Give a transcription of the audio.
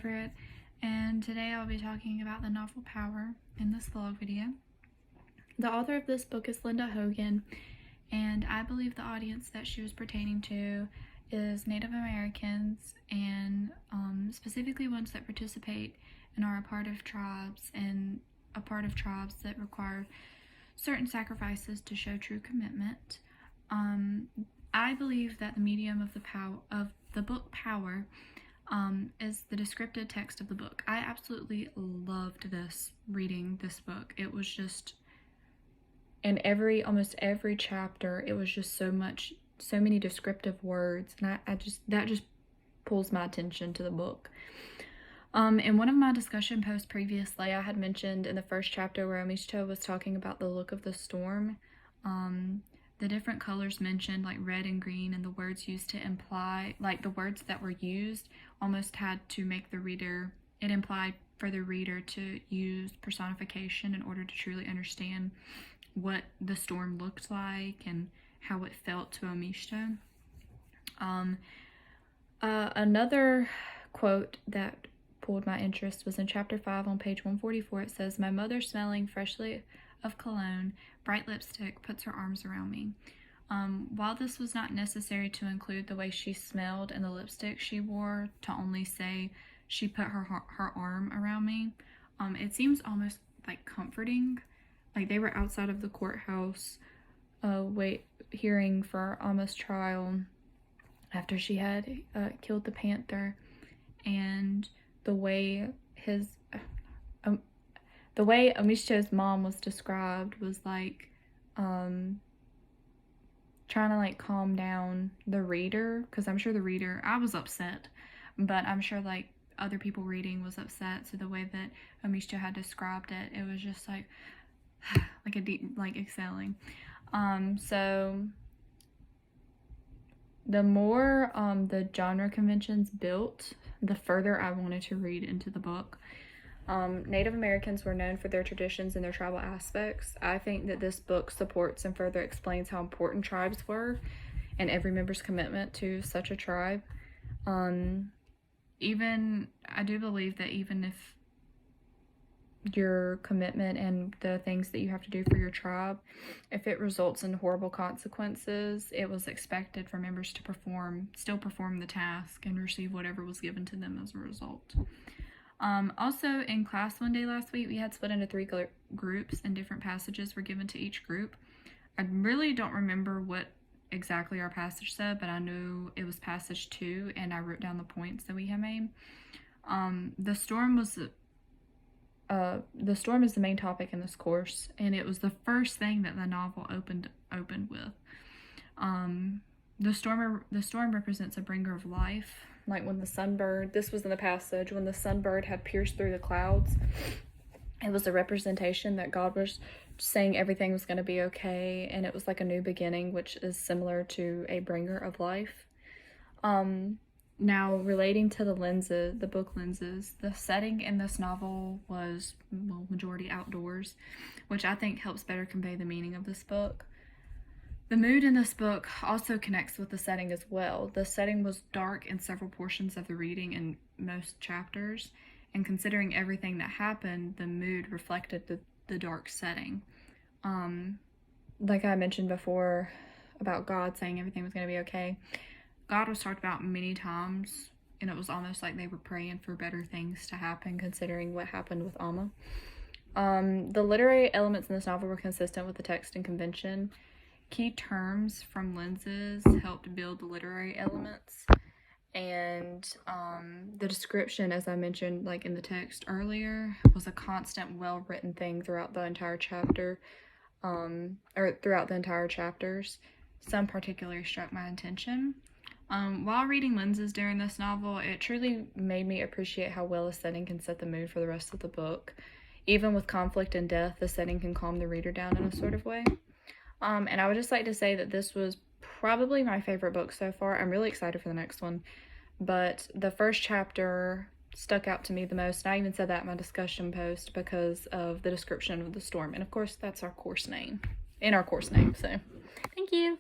Everett, and today I'll be talking about the novel Power in this vlog video. The author of this book is Linda Hogan, and I believe the audience that she was pertaining to is Native Americans, and specifically ones that participate and are a part of tribes, and a part of tribes that require certain sacrifices to show true commitment. I believe that the medium of the book Power is the descriptive text of the book. I absolutely loved reading this book. It was just, in almost every chapter, it was just so many descriptive words, and that just pulls my attention to the book. In one of my discussion posts previously, I had mentioned in the first chapter where Omishto was talking about the look of the storm, the different colors mentioned, like red and green, and the words used to imply, like the words that were used almost had to make the reader, it implied for the reader to use personification in order to truly understand what the storm looked like and how it felt to Omishto. Another quote that pulled my interest was in chapter 5 on page 144. It says, "My mother, smelling freshly of cologne, bright lipstick, puts her arms around me." While this was not necessary to include the way she smelled and the lipstick she wore, to only say she put her arm around me, it seems almost like comforting. Like they were outside of the courthouse hearing for Amma's trial after she had killed the panther, and the way Omishto's mom was described was like trying to like calm down the reader, because I'm sure I was upset, but I'm sure like other people reading was upset. So the way that Omishto had described it, it was just like like a deep, like exhaling. So the more the genre conventions built, the further I wanted to read into the book. Native Americans were known for their traditions and their tribal aspects. I think that this book supports and further explains how important tribes were and every member's commitment to such a tribe. I do believe that even if your commitment and the things that you have to do for your tribe, if it results in horrible consequences, it was expected for members to still perform the task and receive whatever was given to them as a result. Also in class one day last week, we had split into 3 groups, and different passages were given to each group. I really don't remember what exactly our passage said, but I knew it was passage 2, and I wrote down the points that we had made. The storm is the main topic in this course, and it was the first thing that the novel opened with. The storm represents a bringer of life. Like when the sunbird, this was in the passage, when the sunbird had pierced through the clouds, it was a representation that God was saying everything was going to be okay, and it was like a new beginning, which is similar to a bringer of life. Now, relating to the book lenses, the setting in this novel was, well, majority outdoors, which I think helps better convey the meaning of this book. The mood in this book also connects with the setting as well. The setting was dark in several portions of the reading in most chapters, and considering everything that happened, the mood reflected the dark setting. Like I mentioned before about God saying everything was going to be okay, God was talked about many times, and it was almost like they were praying for better things to happen, considering what happened with Amma. The literary elements in this novel were consistent with the text and convention. Key terms from lenses helped build the literary elements, and the description, as I mentioned like in the text earlier, was a constant, well-written thing throughout the entire chapter, or throughout the entire chapters. Some particularly struck my attention. While reading lenses during this novel, it truly made me appreciate how well a setting can set the mood for the rest of the book. Even with conflict and death, the setting can calm the reader down in a sort of way. And I would just like to say that this was probably my favorite book so far. I'm really excited for the next one, but the first chapter stuck out to me the most. And I even said that in my discussion post because of the description of the storm. And of course, that's our course name, so thank you.